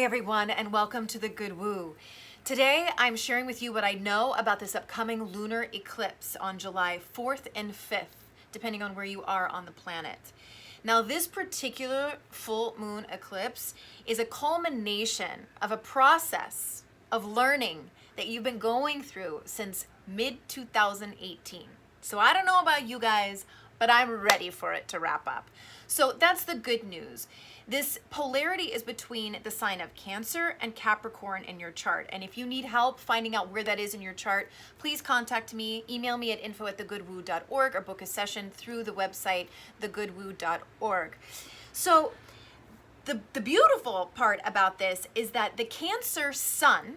Hi everyone, and welcome to the Good Woo. Today I'm sharing with you what I know about this upcoming lunar eclipse on July 4th and 5th, depending on where you are on the planet. Now, this particular full moon eclipse is a culmination of a process of learning that you've been going through since mid-2018. So I don't know about you guys, but I'm ready for it to wrap up. So that's the good news. This polarity is between the sign of Cancer and Capricorn in your chart. And if you need help finding out where that is in your chart, please contact me. Email me at info@thegoodwoo.org or book a session through the website, thegoodwoo.org. So the beautiful part about this is that the Cancer sun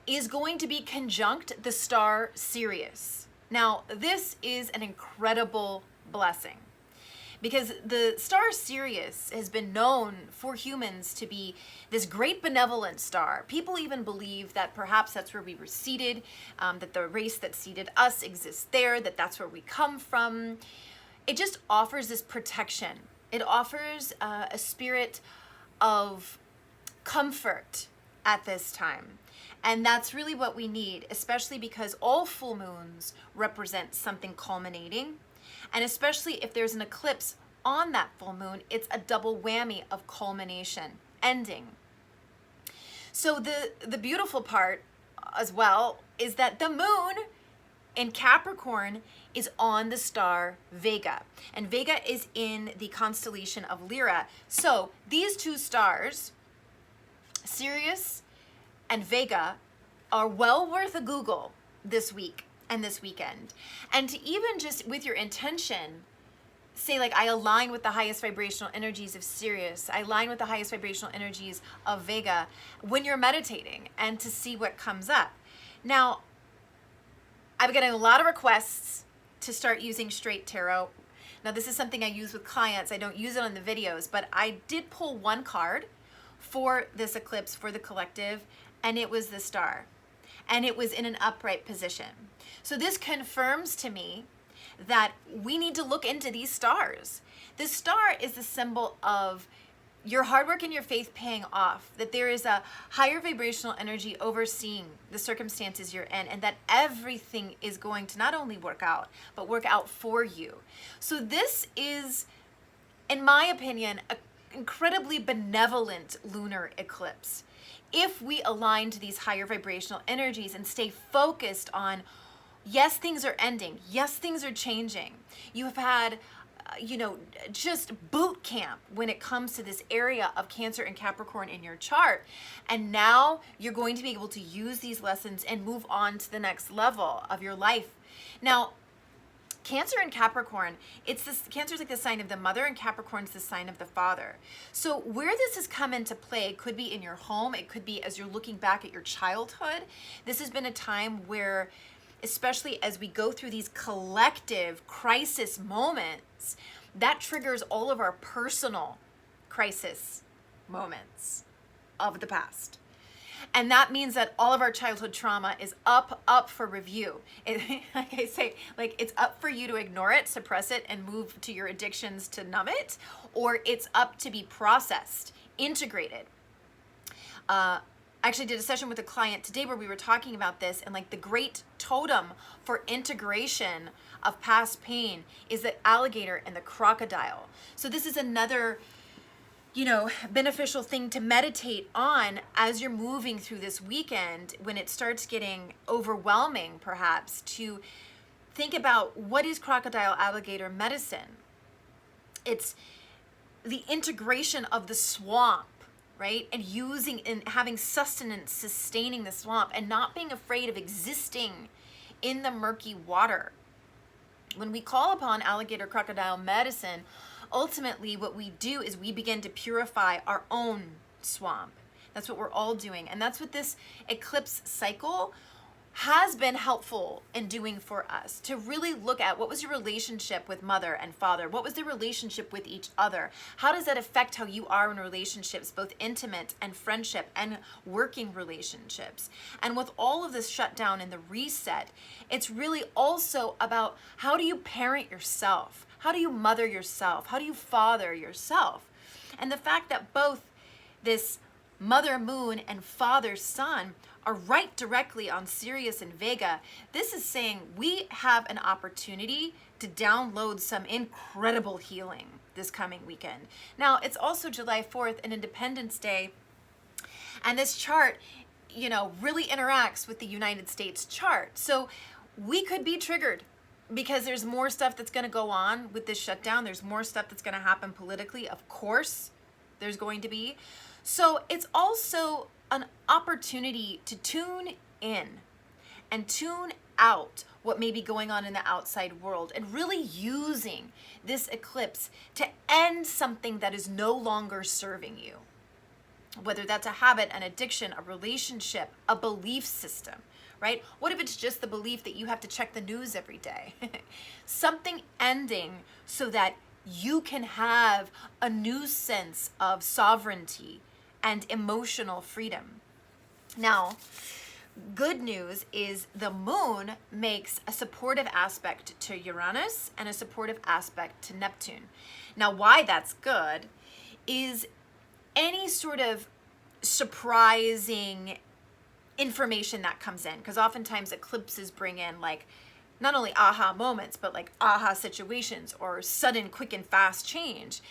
is going to be conjunct the star Sirius. Now, this is an incredible blessing, because the star Sirius has been known for humans to be this great benevolent star. People even believe that perhaps that's where we were seeded, that the race that seeded us exists there, that that's where we come from. It just offers this protection. It offers a spirit of comfort at this time. And that's really what we need, especially because all full moons represent something culminating. And especially if there's an eclipse on that full moon, it's a double whammy of culmination, ending. So the beautiful part as well is that the moon in Capricorn is on the star Vega. And Vega is in the constellation of Lyra. So these two stars, Sirius and Vega, are well worth a Google this week and this weekend. And to even just with your intention, say like, I align with the highest vibrational energies of Sirius, I align with the highest vibrational energies of Vega when you're meditating, and to see what comes up. Now, I've getting a lot of requests to start using straight tarot. Now, this is something I use with clients. I don't use it on the videos, but I did pull one card for this eclipse for the collective, and it was the star, and it was in an upright position. So this confirms to me that we need to look into these stars. The star is the symbol of your hard work and your faith paying off, that there is a higher vibrational energy overseeing the circumstances you're in, and that everything is going to not only work out, but work out for you. So this is, in my opinion, an incredibly benevolent lunar eclipse. If we align to these higher vibrational energies and stay focused on, yes, things are ending. Yes, things are changing. You have had, just boot camp when it comes to this area of Cancer and Capricorn in your chart. And now you're going to be able to use these lessons and move on to the next level of your life. Now, Cancer and Capricorn, Cancer's like the sign of the mother, and Capricorn's the sign of the father. So where this has come into play could be in your home. It could be as you're looking back at your childhood. This has been a time where, especially as we go through these collective crisis moments, that triggers all of our personal crisis moments of the past. And that means that all of our childhood trauma is up for review. Like I say, like, it's up for you to ignore it, suppress it, and move to your addictions to numb it, or it's up to be processed, integrated. I actually did a session with a client today where we were talking about this, and like the great totem for integration of past pain is the alligator and the crocodile. So this is another beneficial thing to meditate on as you're moving through this weekend, when it starts getting overwhelming, perhaps, to think about what is crocodile alligator medicine. It's the integration of the swamp, right? And using and having sustenance, sustaining the swamp, and not being afraid of existing in the murky water. When we call upon alligator crocodile medicine, ultimately what we do is we begin to purify our own swamp. That's what we're all doing. And that's what this eclipse cycle has been helpful in doing for us, to really look at what was your relationship with mother and father? What was the relationship with each other? How does that affect how you are in relationships, both intimate and friendship and working relationships? And with all of this shutdown and the reset, it's really also about, how do you parent yourself? How do you mother yourself? How do you father yourself? And the fact that both this Mother Moon and Father Sun are right directly on Sirius and Vega. This is saying we have an opportunity to download some incredible healing this coming weekend. Now, it's also July 4th and Independence Day, and this chart, really interacts with the United States chart. So we could be triggered because there's more stuff that's going to go on with this shutdown. There's more stuff that's going to happen politically. Of course, there's going to be. So it's also an opportunity to tune in and tune out what may be going on in the outside world, and really using this eclipse to end something that is no longer serving you. Whether that's a habit, an addiction, a relationship, a belief system, right? What if it's just the belief that you have to check the news every day? Something ending so that you can have a new sense of sovereignty and emotional freedom. Now, good news is the moon makes a supportive aspect to Uranus and a supportive aspect to Neptune. Now, why that's good is any sort of surprising information that comes in, because oftentimes eclipses bring in like not only aha moments, but like aha situations or sudden, quick and fast change.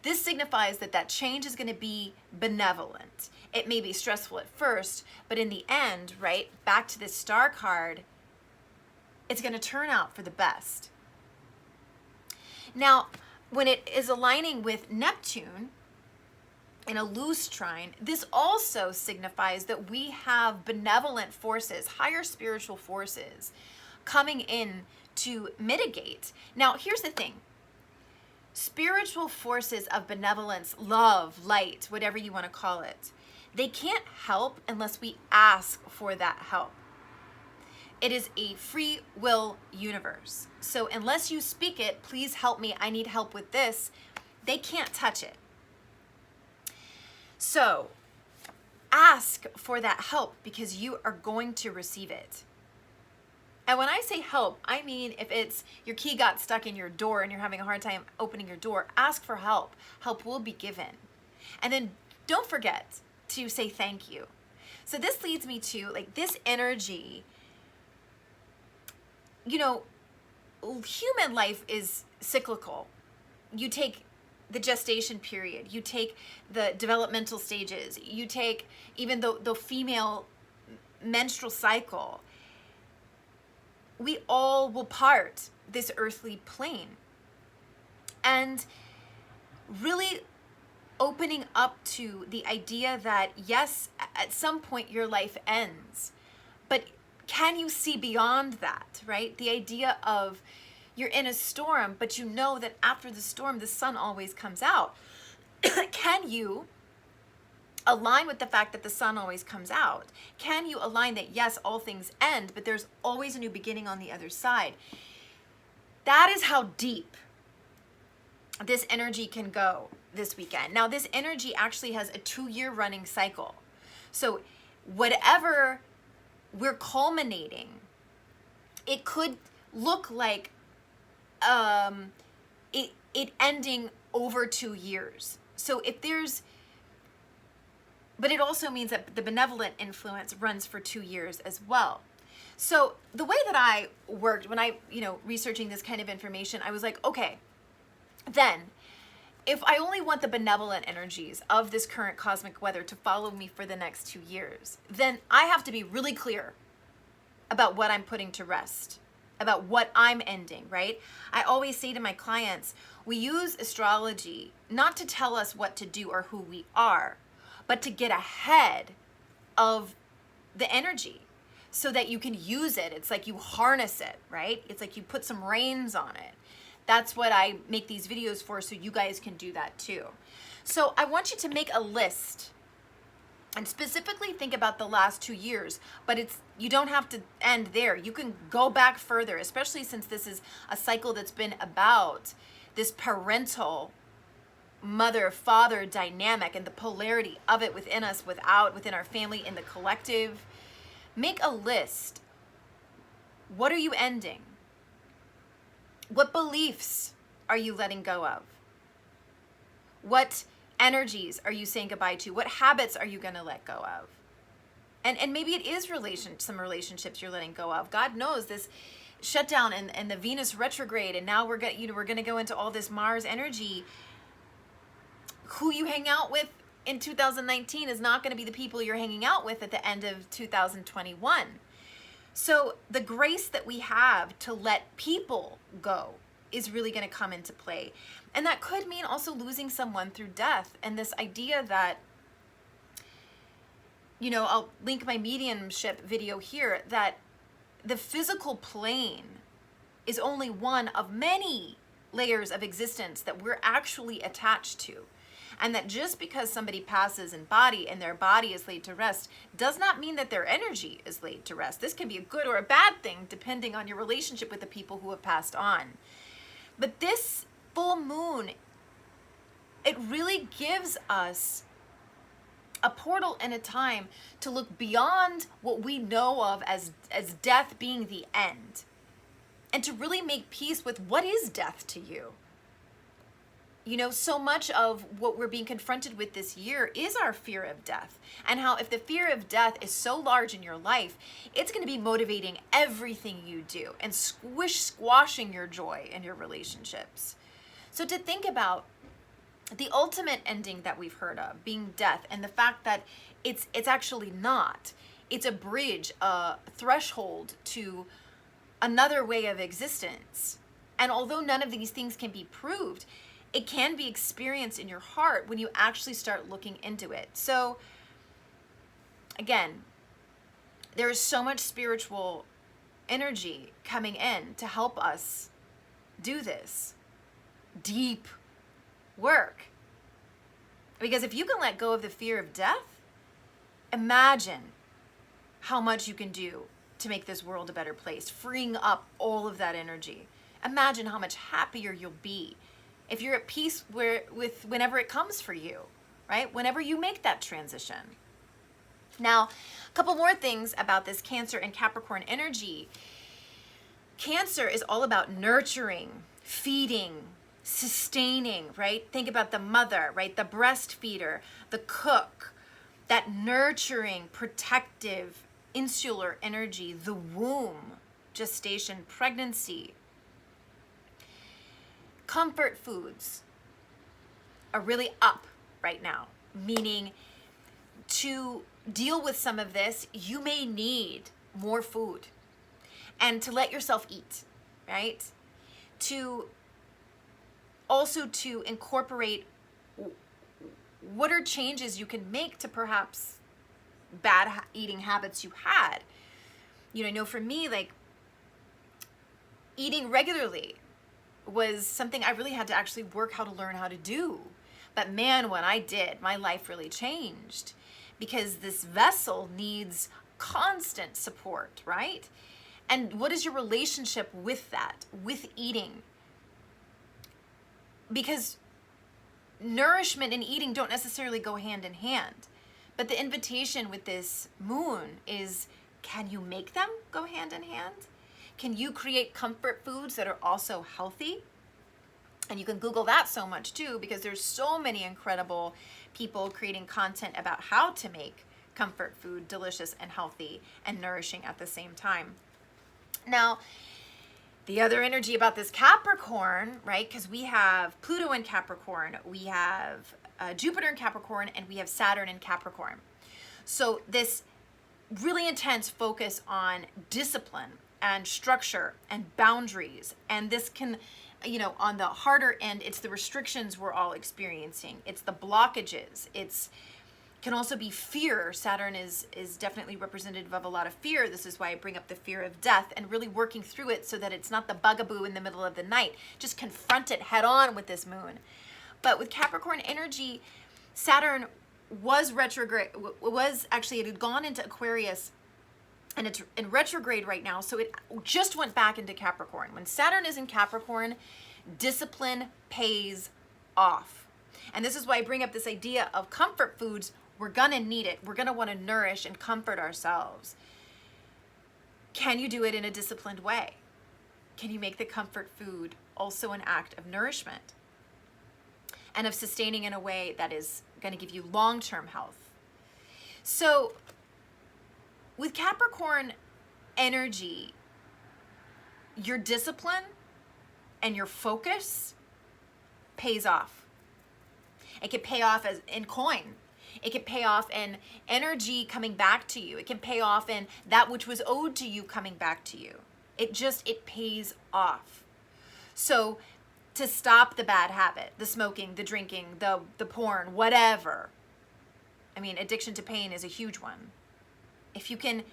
This signifies that change is going to be benevolent. It may be stressful at first, but in the end, right, back to this star card, it's going to turn out for the best. Now, when it is aligning with Neptune in a loose trine, this also signifies that we have benevolent forces, higher spiritual forces coming in to mitigate. Now, here's the thing. Spiritual forces of benevolence, love, light, whatever you want to call it, they can't help unless we ask for that help. It is a free will universe. So unless you speak it, please help me, I need help with this, they can't touch it. So ask for that help because you are going to receive it. And when I say help, I mean if it's your key got stuck in your door and you're having a hard time opening your door, ask for help. Help will be given. And then don't forget to say thank you. So this leads me to like this energy. Human life is cyclical. You take the gestation period, you take the developmental stages, you take even the female menstrual cycle. We all will part this earthly plane. And really opening up to the idea that, yes, at some point your life ends, but can you see beyond that, right? The idea of you're in a storm, but you know that after the storm, the sun always comes out. Can you align with the fact that the sun always comes out? Can you align that, yes, all things end, but there's always a new beginning on the other side? That is how deep this energy can go this weekend. Now, this energy actually has a 2-year running cycle. So whatever we're culminating, it could look like it ending over 2 years. So if there's, but it also means that the benevolent influence runs for 2 years as well. So the way that I worked when I, researching this kind of information, I was like, okay, then if I only want the benevolent energies of this current cosmic weather to follow me for the next 2 years, then I have to be really clear about what I'm putting to rest, about what I'm ending, right? I always say to my clients, we use astrology not to tell us what to do or who we are, but to get ahead of the energy so that you can use it. It's like you harness it, right? It's like you put some reins on it. That's what I make these videos for, so you guys can do that too. So I want you to make a list and specifically think about the last 2 years, but you don't have to end there. You can go back further, especially since this is a cycle that's been about this parental mother-father dynamic and the polarity of it within us, within our family, in the collective. Make a list. What are you ending? What beliefs are you letting go of? What energies are you saying goodbye to? What habits are you going to let go of? And maybe it is some relationships you're letting go of. God knows this shutdown and the Venus retrograde, and now we're going to go into all this Mars energy. Who you hang out with in 2019 is not going to be the people you're hanging out with at the end of 2021. So the grace that we have to let people go is really going to come into play. And that could mean also losing someone through death. And this idea that, I'll link my mediumship video here, that the physical plane is only one of many layers of existence that we're actually attached to. And that just because somebody passes in body and their body is laid to rest does not mean that their energy is laid to rest. This can be a good or a bad thing depending on your relationship with the people who have passed on. But this full moon, it really gives us a portal and a time to look beyond what we know of as death being the end, and to really make peace with what is death to you. So much of what we're being confronted with this year is our fear of death, and how if the fear of death is so large in your life, it's going to be motivating everything you do and squashing your joy in your relationships. So to think about the ultimate ending that we've heard of being death, and the fact that it's actually not. It's a bridge, a threshold to another way of existence. And although none of these things can be proved, it can be experienced in your heart when you actually start looking into it. So again, there is so much spiritual energy coming in to help us do this deep work. Because if you can let go of the fear of death, imagine how much you can do to make this world a better place, freeing up all of that energy. Imagine how much happier you'll be if you're at peace with whenever it comes for you, right? Whenever you make that transition. Now, a couple more things about this Cancer and Capricorn energy. Cancer is all about nurturing, feeding, sustaining, right? Think about the mother, right? The breastfeeder, the cook, that nurturing, protective, insular energy, the womb, gestation, pregnancy. Comfort foods are really up right now, meaning to deal with some of this, you may need more food, and to let yourself eat, right? To incorporate what are changes you can make to perhaps bad eating habits you had. I know for me, like, eating regularly was something I really had to actually work how to learn how to do. But man, when I did, my life really changed, because this vessel needs constant support, right? And what is your relationship with that, with eating? Because nourishment and eating don't necessarily go hand in hand. But the invitation with this moon is, can you make them go hand in hand? Can you create comfort foods that are also healthy? And you can Google that so much too, because there's so many incredible people creating content about how to make comfort food delicious and healthy and nourishing at the same time. Now, the other energy about this Capricorn, right? Because we have Pluto in Capricorn, we have Jupiter in Capricorn, and we have Saturn in Capricorn. So this really intense focus on discipline and structure and boundaries. And this can, on the harder end, it's the restrictions we're all experiencing. It's the blockages. Can also be fear. Saturn is definitely representative of a lot of fear. This is why I bring up the fear of death, and really working through it so that it's not the bugaboo in the middle of the night. Just confront it head on with this moon. But with Capricorn energy, Saturn was retrograde, it had gone into Aquarius, and it's in retrograde right now. So it just went back into Capricorn. When Saturn is in Capricorn, discipline pays off. And this is why I bring up this idea of comfort foods. We're gonna need it. We're gonna wanna nourish and comfort ourselves. Can you do it in a disciplined way? Can you make the comfort food also an act of nourishment? and of sustaining in a way that is going to give you long-term health. So with Capricorn energy, your discipline and your focus pays off. It can pay off as in coin. It can pay off in energy coming back to you. It can pay off in that which was owed to you coming back to you. It pays off. So to stop the bad habit, the smoking, the drinking, the porn, whatever. I mean, addiction to pain is a huge one. If you can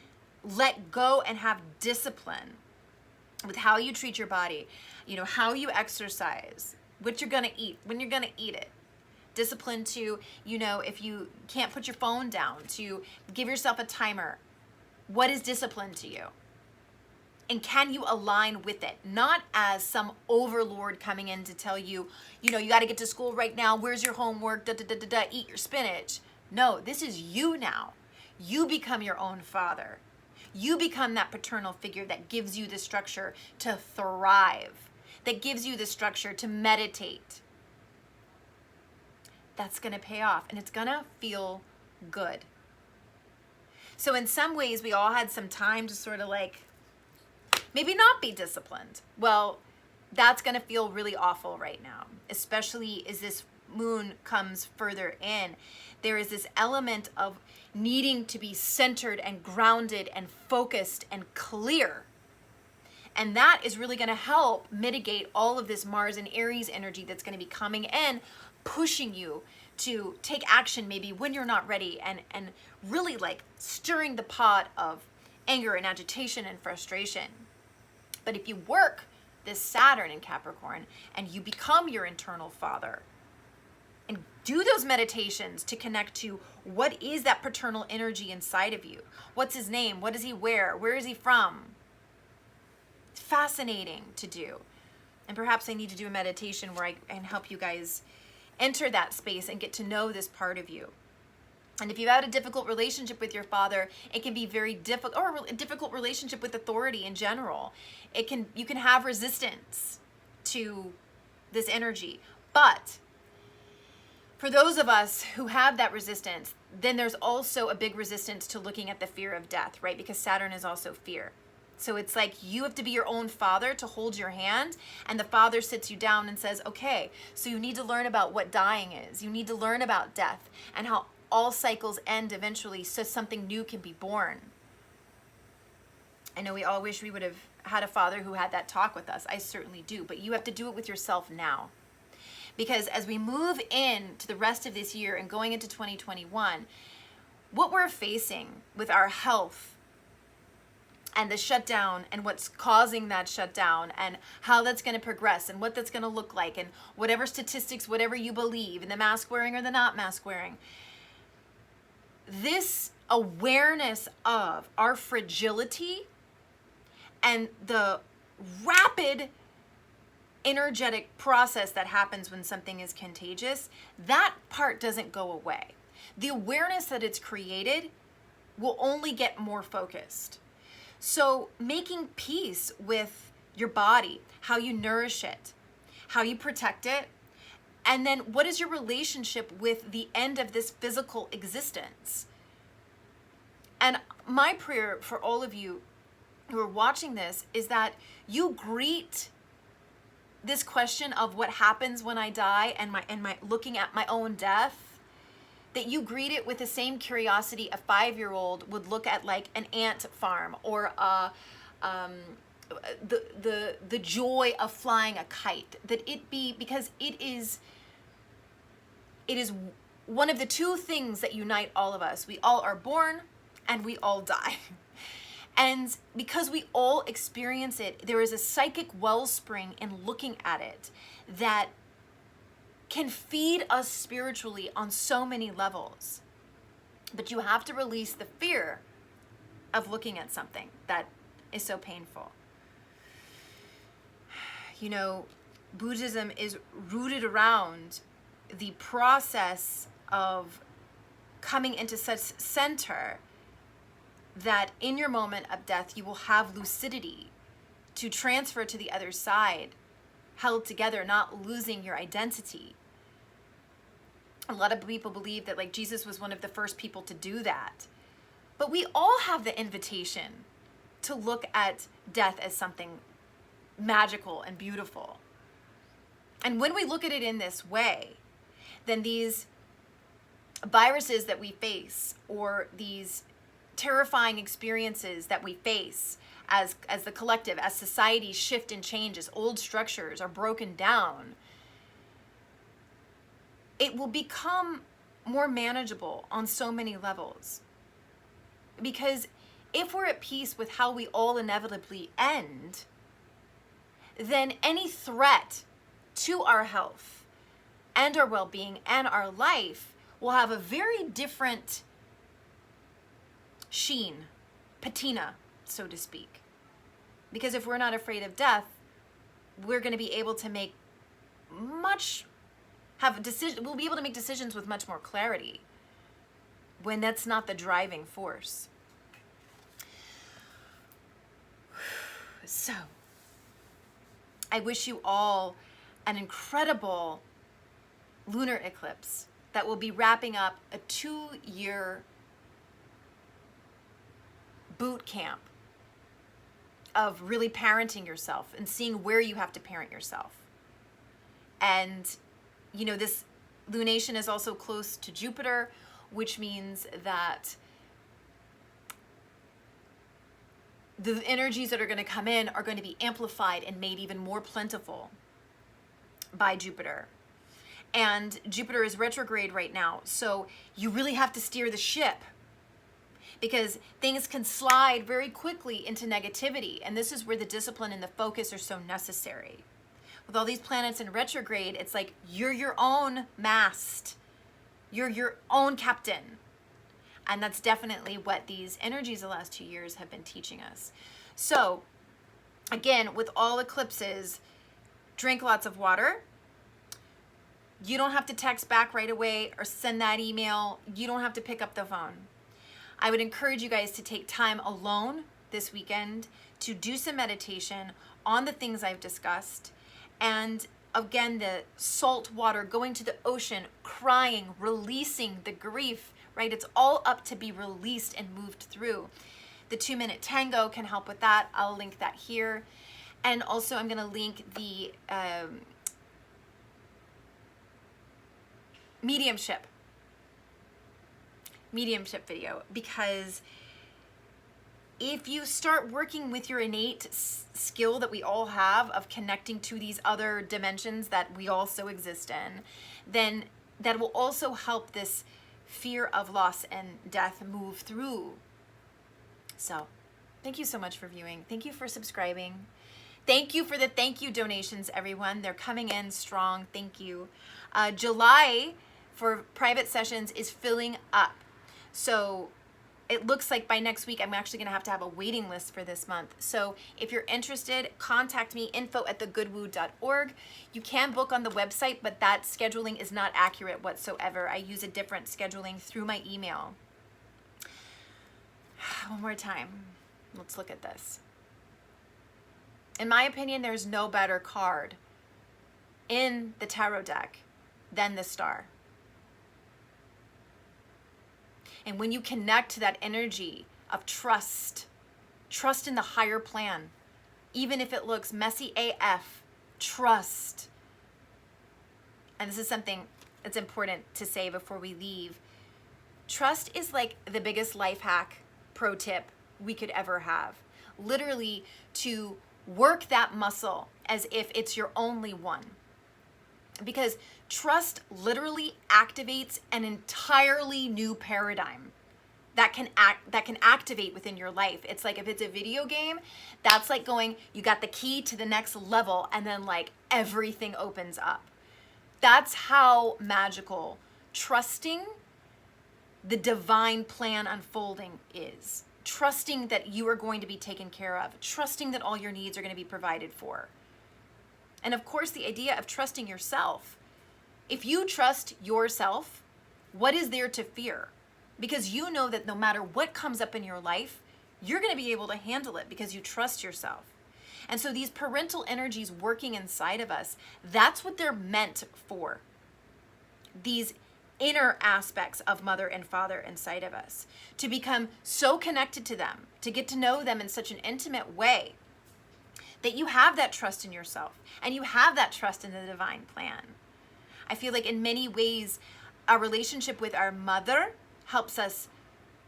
let go and have discipline with how you treat your body, how you exercise, what you're going to eat, when you're going to eat it. Discipline to, if you can't put your phone down, to give yourself a timer. What is discipline to you? And can you align with it? Not as some overlord coming in to tell you, you got to get to school right now. Where's your homework? Eat your spinach. No, this is you now. You become your own father. You become that paternal figure that gives you the structure to thrive, that gives you the structure to meditate. That's going to pay off, and it's going to feel good. So in some ways, we all had some time to sort of maybe not be disciplined. Well, that's going to feel really awful right now, especially as this moon comes further in. There is this element of needing to be centered and grounded and focused and clear. And that is really going to help mitigate all of this Mars and Aries energy that's going to be coming in, pushing you to take action maybe when you're not ready, and really stirring the pot of anger and agitation and frustration. But if you work this Saturn in Capricorn and you become your internal father and do those meditations to connect to what is that paternal energy inside of you, what's his name, what does he wear, where is he from? It's fascinating to do. And perhaps I need to do a meditation where I can help you guys enter that space and get to know this part of you. And if you've had a difficult relationship with your father, it can be very difficult, or a difficult relationship with authority in general. You can have resistance to this energy. But for those of us who have that resistance, then there's also a big resistance to looking at the fear of death, right? Because Saturn is also fear. So it's you have to be your own father to hold your hand, and the father sits you down and says, okay, so you need to learn about what dying is. You need to learn about death and how all cycles end eventually so something new can be born. I know we all wish we would have had a father who had that talk with us. I certainly do, but you have to do it with yourself now. Because as we move into the rest of this year and going into 2021, what we're facing with our health and the shutdown and what's causing that shutdown and how that's going to progress and what that's going to look like and whatever statistics, whatever you believe in the mask wearing or the not mask wearing, this awareness of our fragility and the rapid energetic process that happens when something is contagious, that part doesn't go away. The awareness that it's created will only get more focused. So making peace with your body, how you nourish it, how you protect it, and then what is your relationship with the end of this physical existence? And my prayer for all of you who are watching this is that you greet this question of what happens when I die and my looking at my own death, that you greet it with the same curiosity a 5-year-old would look at an ant farm or the joy of flying a kite. That it be, because it is one of the two things that unite all of us. We all are born and we all die. And because we all experience it, there is a psychic wellspring in looking at it that can feed us spiritually on so many levels. But you have to release the fear of looking at something that is so painful. Buddhism is rooted around the process of coming into such center that in your moment of death, you will have lucidity to transfer to the other side, held together, not losing your identity. A lot of people believe that like Jesus was one of the first people to do that. But we all have the invitation to look at death as something magical and beautiful. And when we look at it in this way, then these viruses that we face, or these terrifying experiences that we face as the collective, as societies shift and change, as old structures are broken down, it will become more manageable on so many levels. Because if we're at peace with how we all inevitably end, then any threat to our health and our well-being and our life will have a very different sheen, patina, so to speak. Because if we're not afraid of death, we're going to be able to make we'll be able to make decisions with much more clarity when that's not the driving force. So, I wish you all an incredible lunar eclipse that will be wrapping up a 2-year boot camp of really parenting yourself and seeing where you have to parent yourself. And, you know, this lunation is also close to Jupiter, which means that the energies that are going to come in are going to be amplified and made even more plentiful by Jupiter. And Jupiter is retrograde right now, so you really have to steer the ship, because things can slide very quickly into negativity, and this is where the discipline and the focus are so necessary. With all these planets in retrograde, it's like you're your own mast. You're your own captain. And that's definitely what these energies the last 2 years have been teaching us. So, again, with all eclipses, drink lots of water. You don't have to text back right away or send that email. You don't have to pick up the phone. I would encourage you guys to take time alone this weekend to do some meditation on the things I've discussed. And again, the salt water, going to the ocean, crying, releasing the grief, right? It's all up to be released and moved through. The 2-minute tango can help with that. I'll link that here. And also I'm going to link the mediumship video, because if you start working with your innate skill that we all have of connecting to these other dimensions that we also exist in, then that will also help this fear of loss and death move through. So, thank you so much for viewing. Thank you for subscribing. Thank you for the thank you donations, everyone. They're coming in strong. Thank you. July for private sessions is filling up. So it looks like by next week, I'm actually going to have a waiting list for this month. So if you're interested, contact me, info@thegoodwoo.org. You can book on the website, but that scheduling is not accurate whatsoever. I use a different scheduling through my email. One more time. Let's look at this. In my opinion, there's no better card in the tarot deck than the Star. And when you connect to that energy of trust in the higher plan, even if it looks messy AF, trust. And this is something that's important to say before we leave. Trust is like the biggest life hack, pro tip we could ever have. Literally to work that muscle as if it's your only one. Because trust literally activates an entirely new paradigm that can activate within your life. It's like if it's a video game, that's like going, you got the key to the next level, and then like everything opens up. That's how magical trusting the divine plan unfolding is. Trusting that you are going to be taken care of. Trusting that all your needs are going to be provided for. And of course, the idea of trusting yourself. If you trust yourself, what is there to fear? Because you know that no matter what comes up in your life, you're going to be able to handle it because you trust yourself. And so these parental energies working inside of us, that's what they're meant for. These inner aspects of mother and father inside of us, to become so connected to them, to get to know them in such an intimate way that you have that trust in yourself and you have that trust in the divine plan. I feel like in many ways, our relationship with our mother helps us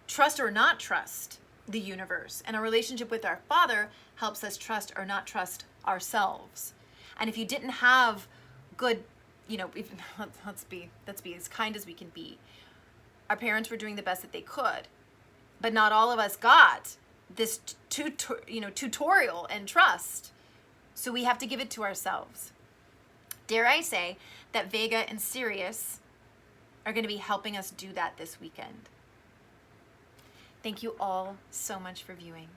trust or not trust the universe, and our relationship with our father helps us trust or not trust ourselves. And if you didn't have good, let's be as kind as we can be. Our parents were doing the best that they could, but not all of us got this tutorial and trust. So we have to give it to ourselves. Dare I say that Vega and Sirius are going to be helping us do that this weekend. Thank you all so much for viewing.